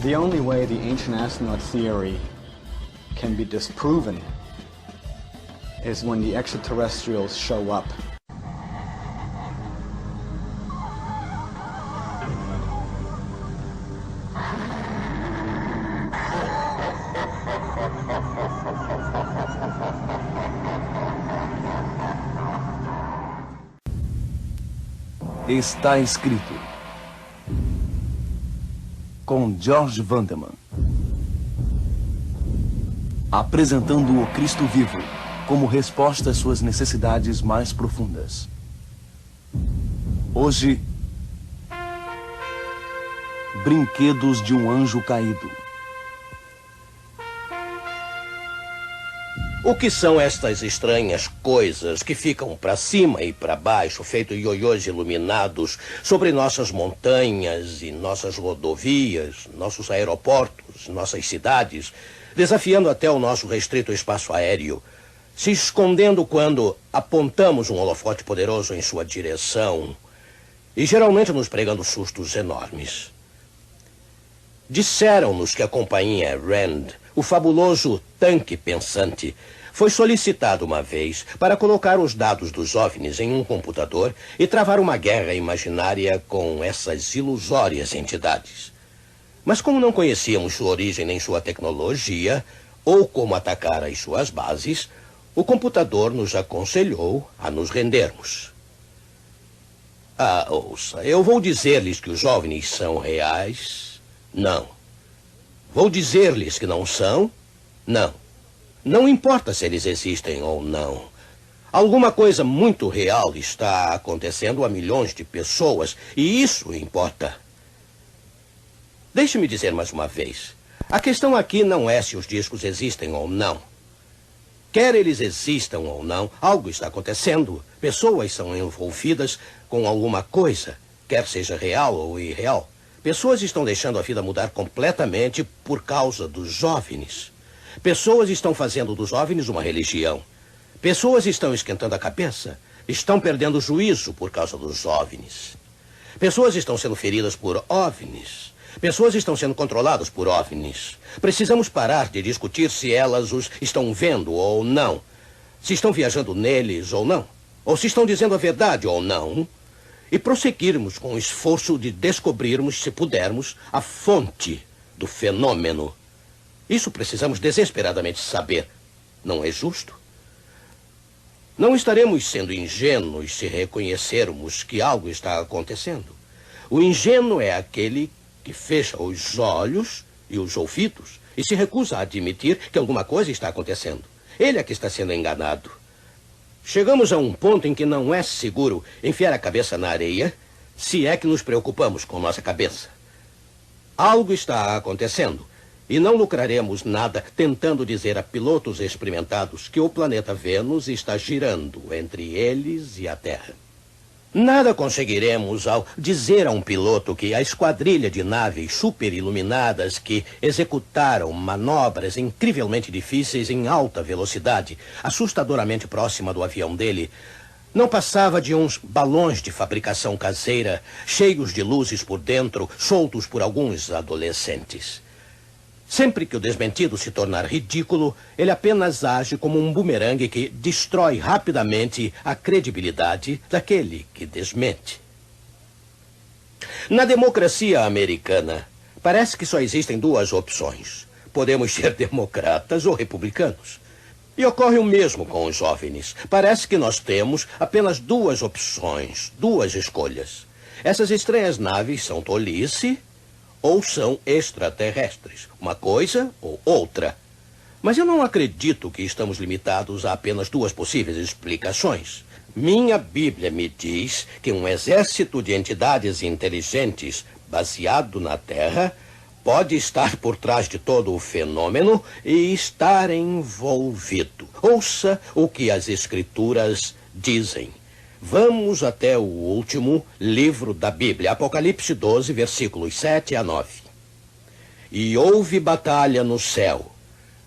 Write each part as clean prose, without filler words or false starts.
The only way the ancient astronaut theory can be disproven is when the extraterrestrials show up. Está escrito, com George Vandeman, apresentando o Cristo vivo como resposta às suas necessidades mais profundas. Hoje, brinquedos de um anjo caído. O que são estas estranhas coisas que ficam para cima e para baixo, feito ioiôs iluminados, sobre nossas montanhas e nossas rodovias, nossos aeroportos, nossas cidades, desafiando até o nosso restrito espaço aéreo, se escondendo quando apontamos um holofote poderoso em sua direção e geralmente nos pregando sustos enormes? Disseram-nos que a companhia Rand, o fabuloso tanque pensante, foi solicitado uma vez para colocar os dados dos OVNIs em um computador e travar uma guerra imaginária com essas ilusórias entidades. Mas como não conhecíamos sua origem nem sua tecnologia, ou como atacar as suas bases, o computador nos aconselhou a nos rendermos. Ouça, eu vou dizer-lhes que os OVNIs são reais? Não. Vou dizer-lhes que não são? Não. Não importa se eles existem ou não. Alguma coisa muito real está acontecendo a milhões de pessoas, e isso importa. Deixe-me dizer mais uma vez. A questão aqui não é se os discos existem ou não. Quer eles existam ou não, algo está acontecendo. Pessoas são envolvidas com alguma coisa, quer seja real ou irreal. Pessoas estão deixando a vida mudar completamente por causa dos OVNIs. Pessoas estão fazendo dos OVNIs uma religião. Pessoas estão esquentando a cabeça. Estão perdendo o juízo por causa dos OVNIs. Pessoas estão sendo feridas por OVNIs. Pessoas estão sendo controladas por OVNIs. Precisamos parar de discutir se elas os estão vendo ou não. Se estão viajando neles ou não. Ou se estão dizendo a verdade ou não. E prosseguirmos com o esforço de descobrirmos, se pudermos, a fonte do fenômeno. Isso precisamos desesperadamente saber. Não é justo? Não estaremos sendo ingênuos se reconhecermos que algo está acontecendo. O ingênuo é aquele que fecha os olhos e os ouvidos e se recusa a admitir que alguma coisa está acontecendo. Ele é que está sendo enganado. Chegamos a um ponto em que não é seguro enfiar a cabeça na areia, se é que nos preocupamos com nossa cabeça. Algo está acontecendo. E não lucraremos nada tentando dizer a pilotos experimentados que o planeta Vênus está girando entre eles e a Terra. Nada conseguiremos ao dizer a um piloto que a esquadrilha de naves superiluminadas que executaram manobras incrivelmente difíceis em alta velocidade, assustadoramente próxima do avião dele, não passava de uns balões de fabricação caseira, cheios de luzes por dentro, soltos por alguns adolescentes. Sempre que o desmentido se tornar ridículo, ele apenas age como um bumerangue que destrói rapidamente a credibilidade daquele que desmente. Na democracia americana, parece que só existem duas opções. Podemos ser democratas ou republicanos. E ocorre o mesmo com os OVNIs. Parece que nós temos apenas duas opções, duas escolhas. Essas estranhas naves são tolice ou são extraterrestres. Uma coisa ou outra. Mas eu não acredito que estamos limitados a apenas duas possíveis explicações. Minha Bíblia me diz que um exército de entidades inteligentes baseado na Terra pode estar por trás de todo o fenômeno e estar envolvido. Ouça o que as Escrituras dizem. Vamos até o último livro da Bíblia, Apocalipse 12, versículos 7 a 9. E houve batalha no céu.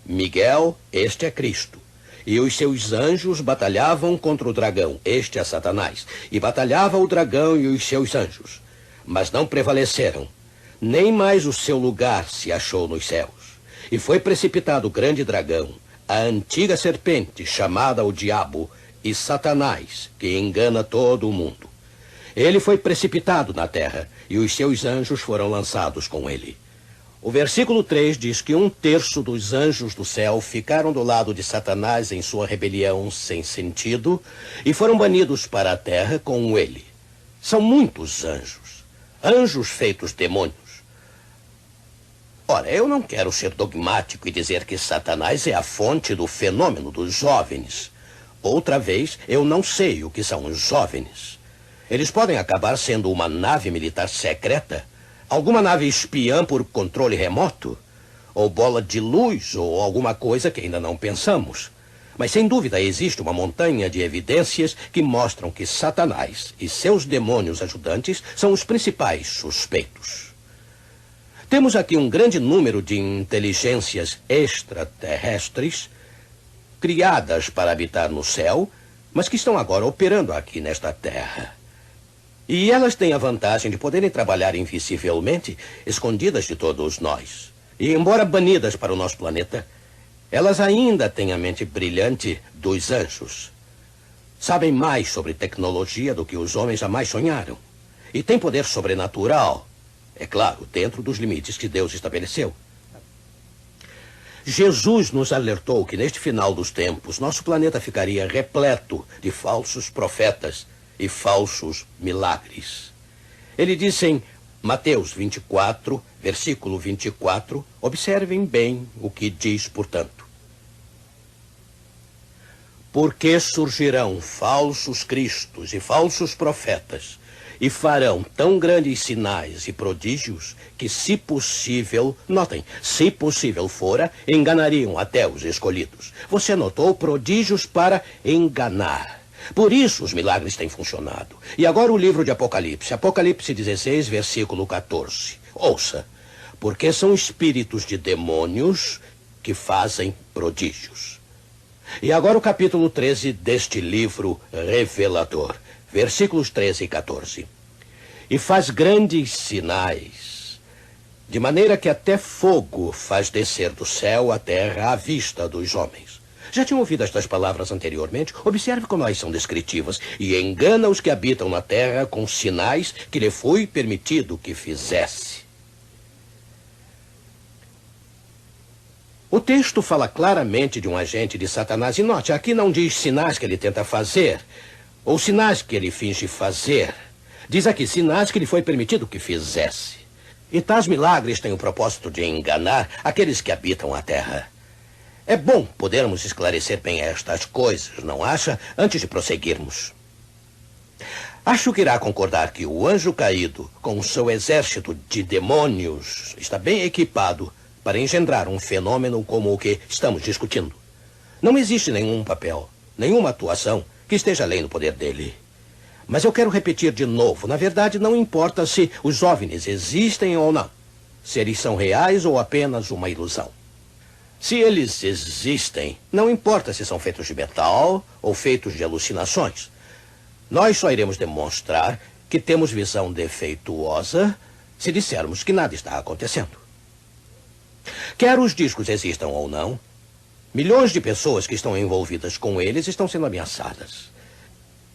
Miguel, este é Cristo. E os seus anjos batalhavam contra o dragão, este é Satanás. E batalhava o dragão e os seus anjos. Mas não prevaleceram. nem mais o seu lugar se achou nos céus. E foi precipitado o grande dragão, a antiga serpente, chamada o Diabo, e Satanás, que engana todo o mundo. Ele foi precipitado na terra, e os seus anjos foram lançados com ele. O versículo 3 diz que 1/3 dos anjos do céu ficaram do lado de Satanás em sua rebelião sem sentido e foram banidos para a terra com ele. São muitos anjos, anjos feitos demônios. Ora, eu não quero ser dogmático e dizer que Satanás é a fonte do fenômeno dos OVNIs. Outra vez, eu não sei o que são os OVNIs. Eles podem acabar sendo uma nave militar secreta, alguma nave espiã por controle remoto, ou bola de luz, ou alguma coisa que ainda não pensamos. Mas, sem dúvida, existe uma montanha de evidências que mostram que Satanás e seus demônios ajudantes são os principais suspeitos. Temos aqui um grande número de inteligências extraterrestres criadas para habitar no céu, mas que estão agora operando aqui nesta Terra. E elas têm a vantagem de poderem trabalhar invisivelmente, escondidas de todos nós. E embora banidas para o nosso planeta, elas ainda têm a mente brilhante dos anjos. Sabem mais sobre tecnologia do que os homens jamais sonharam. E têm poder sobrenatural, é claro, dentro dos limites que Deus estabeleceu. Jesus nos alertou que neste final dos tempos, nosso planeta ficaria repleto de falsos profetas e falsos milagres. Ele disse em Mateus 24, versículo 24, observem bem o que diz, portanto. Porque surgirão falsos cristos e falsos profetas, e farão tão grandes sinais e prodígios que, se possível, notem, se possível fora, enganariam até os escolhidos. Você notou prodígios para enganar. Por isso os milagres têm funcionado. E agora o livro de Apocalipse. Apocalipse 16, versículo 14. Ouça. Porque são espíritos de demônios que fazem prodígios. E agora o capítulo 13 deste livro revelador. Versículos 13 e 14. E faz grandes sinais, de maneira que até fogo faz descer do céu à terra à vista dos homens. Já tinham ouvido estas palavras anteriormente? Observe como elas são descritivas. E engana os que habitam na terra com sinais que lhe foi permitido que fizesse. O texto fala claramente de um agente de Satanás. E note, aqui não diz sinais que ele tenta fazer, ou sinais que ele finge fazer. Diz aqui sinais que lhe foi permitido que fizesse. E tais milagres têm o propósito de enganar aqueles que habitam a terra. É bom podermos esclarecer bem estas coisas, não acha? Antes de prosseguirmos. Acho que irá concordar que o anjo caído, com o seu exército de demônios, está bem equipado para engendrar um fenômeno como o que estamos discutindo. Não existe nenhum papel, nenhuma atuação que esteja além do poder dele. Mas eu quero repetir de novo. Na verdade, não importa se os OVNIs existem ou não. Se eles são reais ou apenas uma ilusão. Se eles existem, não importa se são feitos de metal ou feitos de alucinações. Nós só iremos demonstrar que temos visão defeituosa se dissermos que nada está acontecendo. Quer os discos existam ou não, milhões de pessoas que estão envolvidas com eles estão sendo ameaçadas.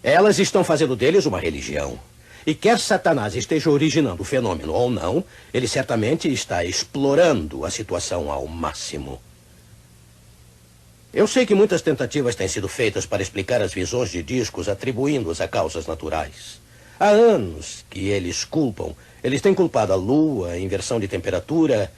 Elas estão fazendo deles uma religião. E quer Satanás esteja originando o fenômeno ou não, ele certamente está explorando a situação ao máximo. Eu sei que muitas tentativas têm sido feitas para explicar as visões de discos atribuindo-as a causas naturais. Há anos que eles culpam. Eles têm culpado a lua, a inversão de temperatura,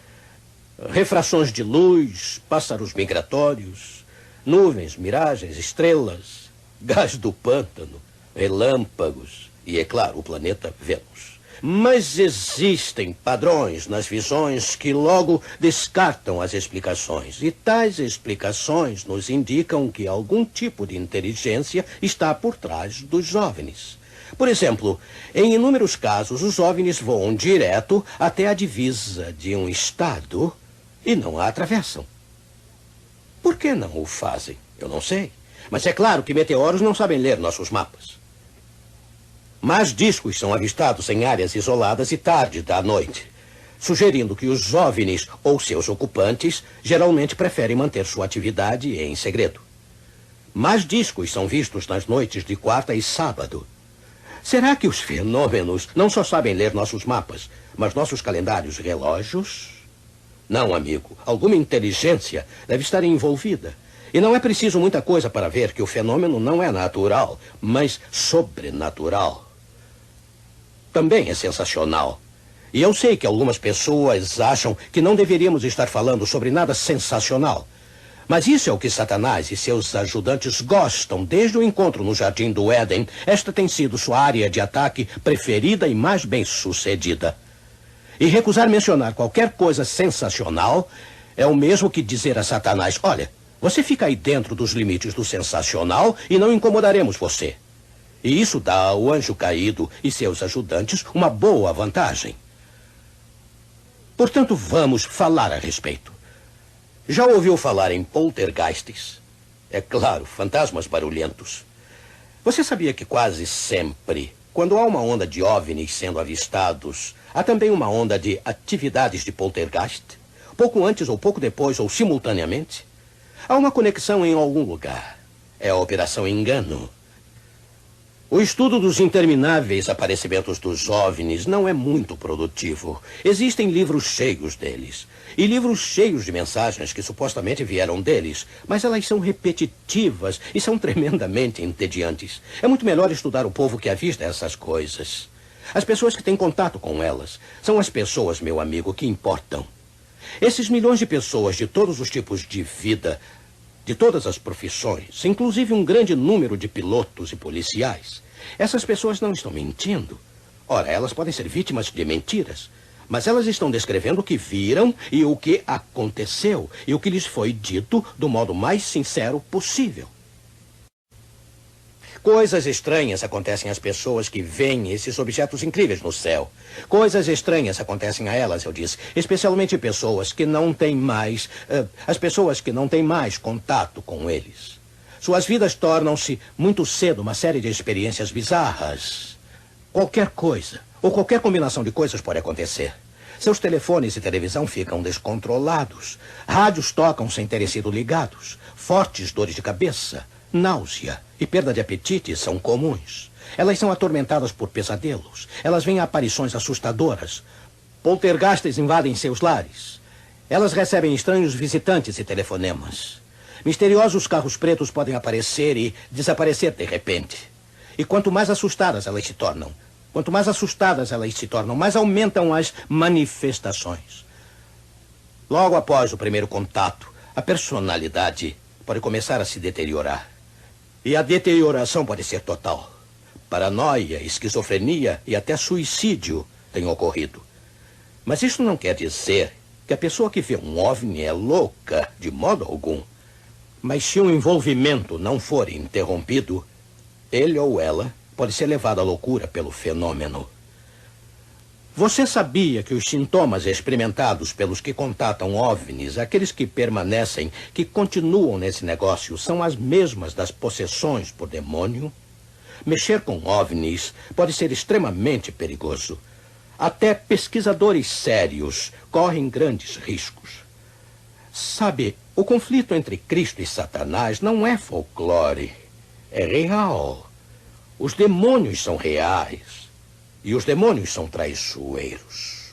refrações de luz, pássaros migratórios, nuvens, miragens, estrelas, gás do pântano, relâmpagos e, é claro, o planeta Vênus. Mas existem padrões nas visões que logo descartam as explicações. E tais explicações nos indicam que algum tipo de inteligência está por trás dos OVNIs. Por exemplo, em inúmeros casos, os OVNIs voam direto até a divisa de um estado e não a atravessam. Por que não o fazem? Eu não sei. Mas é claro que meteoros não sabem ler nossos mapas. Mas discos são avistados em áreas isoladas e tarde da noite. sugerindo que os OVNIs ou seus ocupantes geralmente preferem manter sua atividade em segredo. Mais discos são vistos nas noites de quarta e sábado. Será que os fenômenos não só sabem ler nossos mapas, mas nossos calendários e relógios? Não, amigo. Alguma inteligência deve estar envolvida. E não é preciso muita coisa para ver que o fenômeno não é natural, mas sobrenatural. Também é sensacional. E eu sei que algumas pessoas acham que não deveríamos estar falando sobre nada sensacional. Mas isso é o que Satanás e seus ajudantes gostam desde o encontro no Jardim do Éden. Esta tem sido sua área de ataque preferida e mais bem-sucedida. E recusar mencionar qualquer coisa sensacional é o mesmo que dizer a Satanás: olha, você fica aí dentro dos limites do sensacional e não incomodaremos você. E isso dá ao anjo caído e seus ajudantes uma boa vantagem. Portanto, vamos falar a respeito. Já ouviu falar em poltergeists? É claro, fantasmas barulhentos. Você sabia que quase sempre, quando há uma onda de OVNIs sendo avistados, há também uma onda de atividades de poltergeist? Pouco antes ou pouco depois ou simultaneamente? Há uma conexão em algum lugar. É a Operação Engano. O estudo dos intermináveis aparecimentos dos OVNIs não é muito produtivo. Existem livros cheios deles. E livros cheios de mensagens que supostamente vieram deles. Mas elas são repetitivas e são tremendamente entediantes. É muito melhor estudar o povo que avista essas coisas. As pessoas que têm contato com elas são as pessoas, meu amigo, que importam. Esses milhões de pessoas de todos os tipos de vida, de todas as profissões, inclusive um grande número de pilotos e policiais. Essas pessoas não estão mentindo. Ora, elas podem ser vítimas de mentiras, mas elas estão descrevendo o que viram e o que aconteceu e o que lhes foi dito do modo mais sincero possível. Coisas estranhas acontecem às pessoas que veem esses objetos incríveis no céu. Coisas estranhas acontecem a elas, eu disse. Especialmente pessoas que não têm mais... as pessoas que não têm mais contato com eles. Suas vidas tornam-se muito cedo uma série de experiências bizarras. Qualquer coisa, ou qualquer combinação de coisas pode acontecer. Seus telefones e televisão ficam descontrolados. Rádios tocam sem terem sido ligados. Fortes dores de cabeça, náusea e perda de apetite são comuns. Elas são atormentadas por pesadelos. Elas veem aparições assustadoras. Poltergeists invadem seus lares. Elas recebem estranhos visitantes e telefonemas. Misteriosos carros pretos podem aparecer e desaparecer de repente. E quanto mais assustadas elas se tornam, mais aumentam as manifestações. Logo após o primeiro contato, a personalidade pode começar a se deteriorar. E a deterioração pode ser total. Paranoia, esquizofrenia e até suicídio têm ocorrido. Mas isso não quer dizer que a pessoa que vê um OVNI é louca, de modo algum. Mas se o envolvimento não for interrompido, ele ou ela pode ser levado à loucura pelo fenômeno. Você sabia que os sintomas experimentados pelos que contatam OVNIs, aqueles que permanecem, que continuam nesse negócio, são as mesmas das possessões por demônio? Mexer com OVNIs pode ser extremamente perigoso. Até pesquisadores sérios correm grandes riscos. Sabe, o conflito entre Cristo e Satanás não é folclore, é real. Os demônios são reais. E os demônios são traiçoeiros.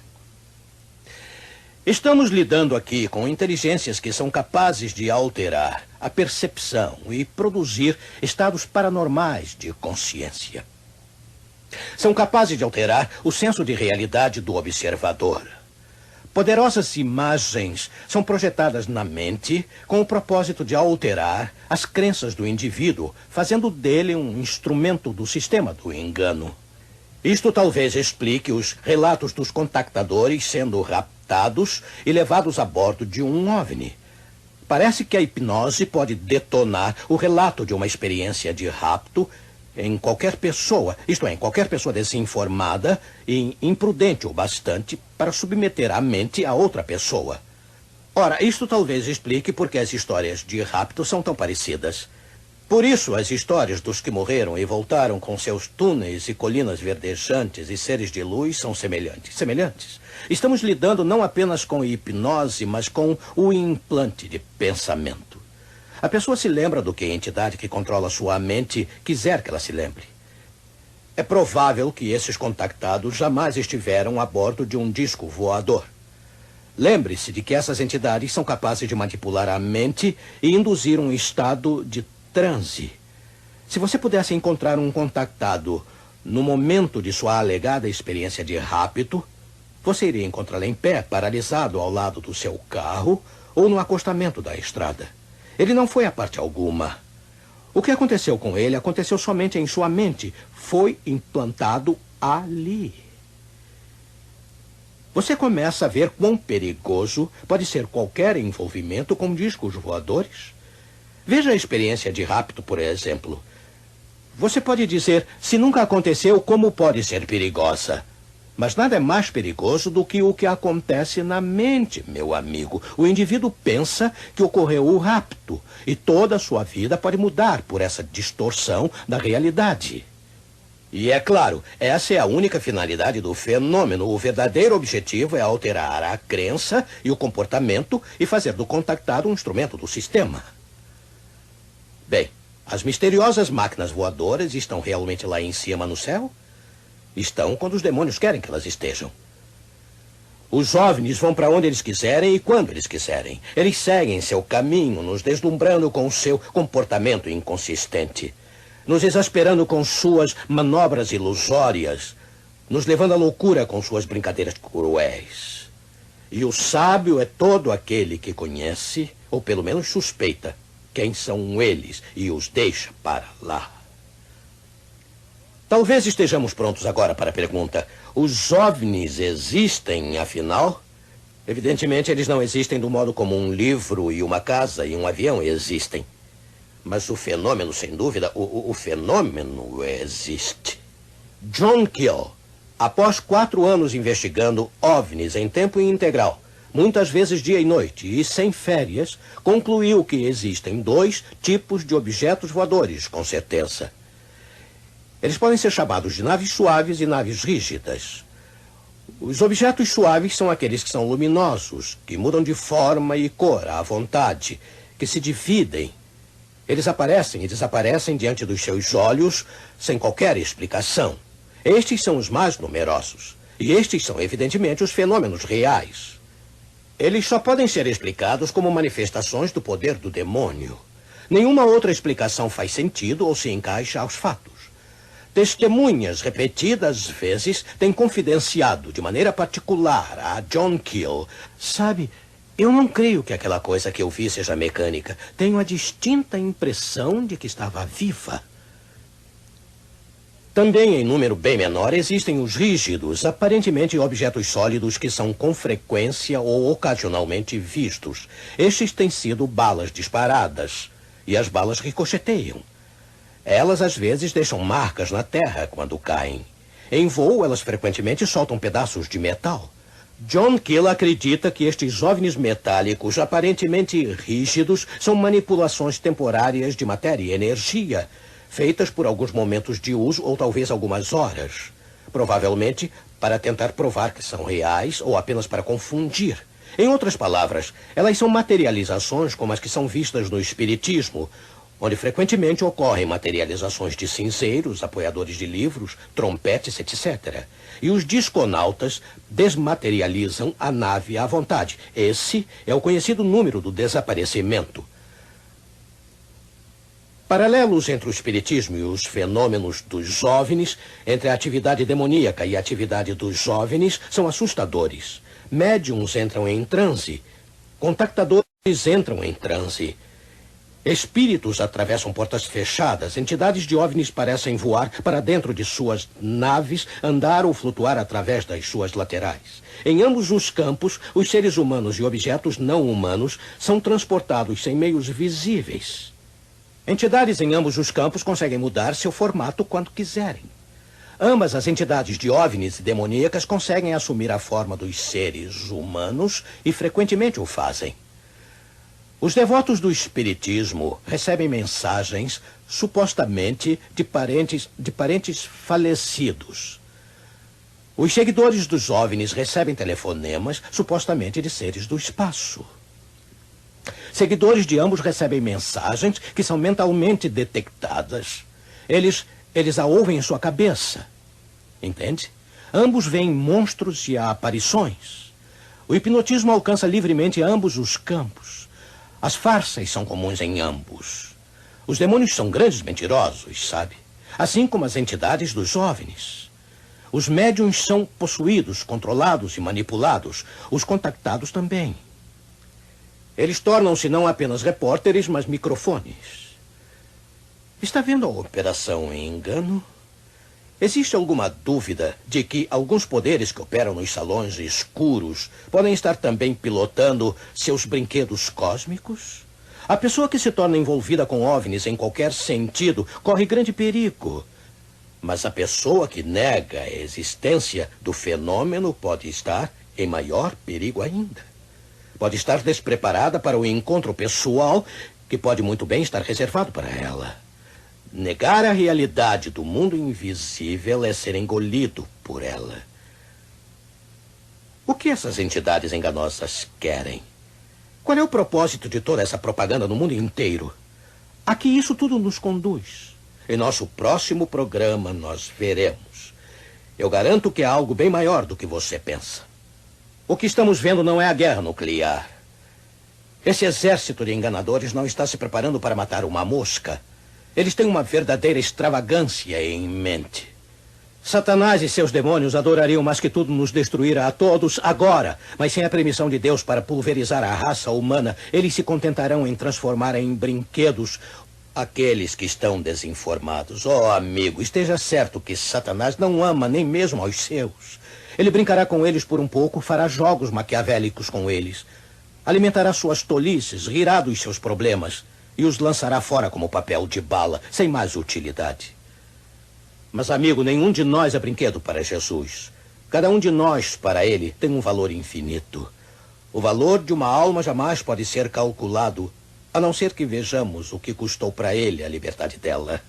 Estamos lidando aqui com inteligências que são capazes de alterar a percepção e produzir estados paranormais de consciência. São capazes de alterar o senso de realidade do observador. Poderosas imagens são projetadas na mente com o propósito de alterar as crenças do indivíduo, fazendo dele um instrumento do sistema do engano. Isto talvez explique os relatos dos contactadores sendo raptados e levados a bordo de um OVNI. Parece que a hipnose pode detonar o relato de uma experiência de rapto em qualquer pessoa, isto é, em qualquer pessoa desinformada e imprudente o bastante para submeter a mente a outra pessoa. Ora, isto talvez explique por que as histórias de rapto são tão parecidas. Por isso, as histórias dos que morreram e voltaram com seus túneis e colinas verdejantes e seres de luz são semelhantes. Semelhantes. Estamos lidando não apenas com hipnose, mas com o implante de pensamento. A pessoa se lembra do que a entidade que controla sua mente quiser que ela se lembre. É provável que esses contactados jamais estiveram a bordo de um disco voador. Lembre-se de que essas entidades são capazes de manipular a mente e induzir um estado de transe. Se você pudesse encontrar um contactado no momento de sua alegada experiência de rapto, você iria encontrá-lo em pé, paralisado ao lado do seu carro ou no acostamento da estrada. Ele não foi a parte alguma. O que aconteceu com ele aconteceu somente em sua mente. Foi implantado ali. Você começa a ver quão perigoso pode ser qualquer envolvimento com discos voadores. Veja a experiência de rapto, por exemplo. Você pode dizer, se nunca aconteceu, como pode ser perigosa? Mas nada é mais perigoso do que o que acontece na mente, meu amigo. O indivíduo pensa que ocorreu o rapto e toda a sua vida pode mudar por essa distorção da realidade. E é claro, essa é a única finalidade do fenômeno. O verdadeiro objetivo é alterar a crença e o comportamento e fazer do contactado um instrumento do sistema. Bem, as misteriosas máquinas voadoras estão realmente lá em cima no céu? Estão quando os demônios querem que elas estejam. Os OVNIs vão para onde eles quiserem e quando eles quiserem. Eles seguem seu caminho, nos deslumbrando com seu comportamento inconsistente, nos exasperando com suas manobras ilusórias, nos levando à loucura com suas brincadeiras cruéis. E o sábio é todo aquele que conhece, ou pelo menos suspeita, quem são eles e os deixa para lá. Talvez estejamos prontos agora para a pergunta. Os OVNIs existem, afinal? Evidentemente, eles não existem do modo como um livro e uma casa e um avião existem. Mas o fenômeno, sem dúvida, o fenômeno existe. John Keel, após 4 anos investigando OVNIs em tempo integral, muitas vezes dia e noite e sem férias, concluiu que existem 2 tipos de objetos voadores, com certeza. Eles podem ser chamados de naves suaves e naves rígidas. Os objetos suaves são aqueles que são luminosos, que mudam de forma e cor à vontade, que se dividem. Eles aparecem e desaparecem diante dos seus olhos sem qualquer explicação. Estes são os mais numerosos. E estes são, evidentemente, os fenômenos reais. Eles só podem ser explicados como manifestações do poder do demônio. Nenhuma outra explicação faz sentido ou se encaixa aos fatos. Testemunhas repetidas vezes têm confidenciado de maneira particular a John Keel. Sabe, eu não creio que aquela coisa que eu vi seja mecânica. Tenho a distinta impressão de que estava viva. Também, em número bem menor, existem os rígidos, aparentemente objetos sólidos que são com frequência ou ocasionalmente vistos. Estes têm sido balas disparadas e as balas ricocheteiam. Elas, às vezes, deixam marcas na terra quando caem. Em voo, elas frequentemente soltam pedaços de metal. John Keel acredita que estes OVNIs metálicos, aparentemente rígidos, são manipulações temporárias de matéria e energia, feitas por alguns momentos de uso ou talvez algumas horas. Provavelmente para tentar provar que são reais ou apenas para confundir. Em outras palavras, elas são materializações como as que são vistas no espiritismo, onde frequentemente ocorrem materializações de cinzeiros, apoiadores de livros, trompetes, etc. E os disconautas desmaterializam a nave à vontade. Esse é o conhecido número do desaparecimento. Paralelos entre o espiritismo e os fenômenos dos OVNIs, entre a atividade demoníaca e a atividade dos OVNIs, são assustadores. Médiums entram em transe. Contactadores entram em transe. Espíritos atravessam portas fechadas. Entidades de OVNIs parecem voar para dentro de suas naves, andar ou flutuar através das suas laterais. Em ambos os campos, os seres humanos e objetos não humanos são transportados sem meios visíveis. Entidades em ambos os campos conseguem mudar seu formato quando quiserem. Ambas as entidades de OVNIs e demoníacas conseguem assumir a forma dos seres humanos e frequentemente o fazem. Os devotos do espiritismo recebem mensagens supostamente de parentes falecidos. Os seguidores dos OVNIs recebem telefonemas supostamente de seres do espaço. Seguidores de ambos recebem mensagens que são mentalmente detectadas. Eles a ouvem em sua cabeça. Entende? Ambos veem monstros e aparições. O hipnotismo alcança livremente ambos os campos. As farsas são comuns em ambos. Os demônios são grandes mentirosos, sabe? Assim como as entidades dos OVNIs. Os médiuns são possuídos, controlados e manipulados. Os contactados também. Eles tornam-se não apenas repórteres, mas microfones. Está vendo a operação em engano? Existe alguma dúvida de que alguns poderes que operam nos salões escuros podem estar também pilotando seus brinquedos cósmicos? A pessoa que se torna envolvida com OVNIs em qualquer sentido corre grande perigo. Mas a pessoa que nega a existência do fenômeno pode estar em maior perigo ainda. Pode estar despreparada para o encontro pessoal que pode muito bem estar reservado para ela. Negar a realidade do mundo invisível é ser engolido por ela. O que essas entidades enganosas querem? Qual é o propósito de toda essa propaganda no mundo inteiro? A que isso tudo nos conduz? Em nosso próximo programa nós veremos. Eu garanto que é algo bem maior do que você pensa. O que estamos vendo não é a guerra nuclear. Esse exército de enganadores não está se preparando para matar uma mosca. Eles têm uma verdadeira extravagância em mente. Satanás e seus demônios adorariam mais que tudo nos destruir a todos agora, mas sem a permissão de Deus para pulverizar a raça humana, eles se contentarão em transformar em brinquedos aqueles que estão desinformados. Oh, amigo, esteja certo que Satanás não ama nem mesmo aos seus. Ele brincará com eles por um pouco, fará jogos maquiavélicos com eles, alimentará suas tolices, rirá dos seus problemas e os lançará fora como papel de bala, sem mais utilidade. Mas, amigo, nenhum de nós é brinquedo para Jesus. Cada um de nós, para ele, tem um valor infinito. O valor de uma alma jamais pode ser calculado, a não ser que vejamos o que custou para ele a liberdade dela.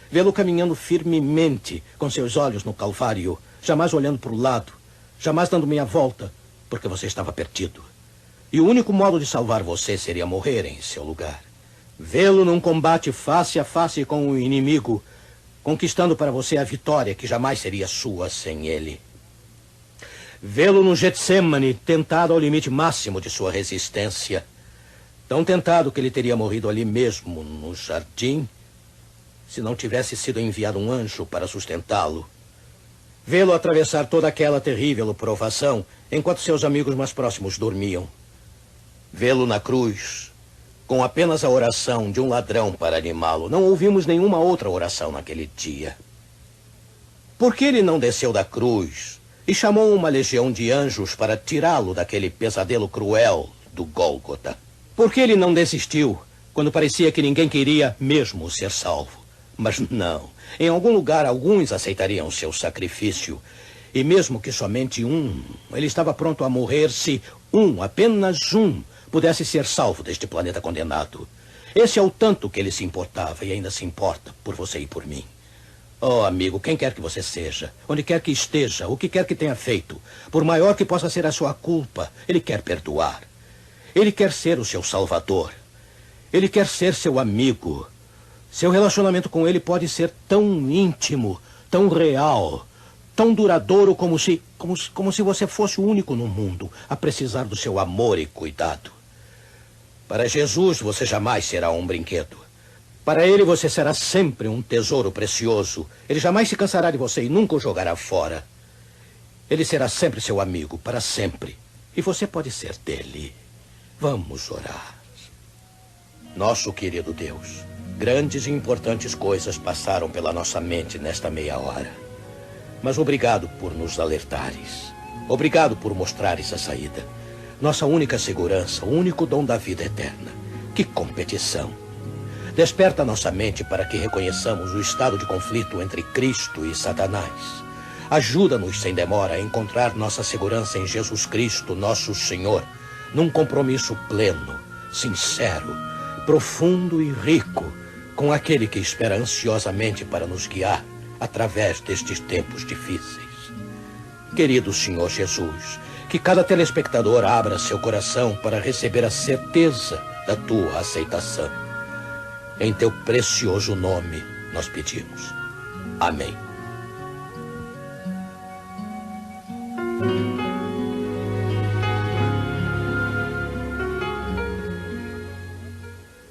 Vê-lo caminhando firmemente, com seus olhos no Calvário, jamais olhando para o lado, jamais dando meia volta, porque você estava perdido. E o único modo de salvar você seria morrer em seu lugar. Vê-lo num combate face a face com o inimigo, conquistando para você a vitória que jamais seria sua sem ele. Vê-lo no Getsemane, tentado ao limite máximo de sua resistência. Tão tentado que ele teria morrido ali mesmo, no jardim, se não tivesse sido enviado um anjo para sustentá-lo. Vê-lo atravessar toda aquela terrível provação, enquanto seus amigos mais próximos dormiam. Vê-lo na cruz, com apenas a oração de um ladrão para animá-lo. Não ouvimos nenhuma outra oração naquele dia. Por que ele não desceu da cruz e chamou uma legião de anjos para tirá-lo daquele pesadelo cruel do Gólgota? Por que ele não desistiu quando parecia que ninguém queria mesmo ser salvo? Mas não. Em algum lugar, alguns aceitariam seu sacrifício. E mesmo que somente um, ele estava pronto a morrer se apenas um, pudesse ser salvo deste planeta condenado. Esse é o tanto que ele se importava e ainda se importa por você e por mim. Oh, amigo, quem quer que você seja, onde quer que esteja, o que quer que tenha feito, por maior que possa ser a sua culpa, ele quer perdoar. Ele quer ser o seu salvador. Ele quer ser seu amigo. Seu relacionamento com ele pode ser tão íntimo, tão real, tão duradouro como se você fosse o único no mundo a precisar do seu amor e cuidado. Para Jesus, você jamais será um brinquedo. Para ele, você será sempre um tesouro precioso. Ele jamais se cansará de você e nunca o jogará fora. Ele será sempre seu amigo, para sempre. E você pode ser dele. Vamos orar. Nosso querido Deus, grandes e importantes coisas passaram pela nossa mente nesta meia hora. Mas obrigado por nos alertares. Obrigado por mostrares a saída. Nossa única segurança, o único dom da vida eterna. Que competição! Desperta nossa mente para que reconheçamos o estado de conflito entre Cristo e Satanás. Ajuda-nos sem demora a encontrar nossa segurança em Jesus Cristo, nosso Senhor, num compromisso pleno, sincero, profundo e rico com aquele que espera ansiosamente para nos guiar através destes tempos difíceis. Querido Senhor Jesus, que cada telespectador abra seu coração para receber a certeza da tua aceitação. Em teu precioso nome nós pedimos. Amém.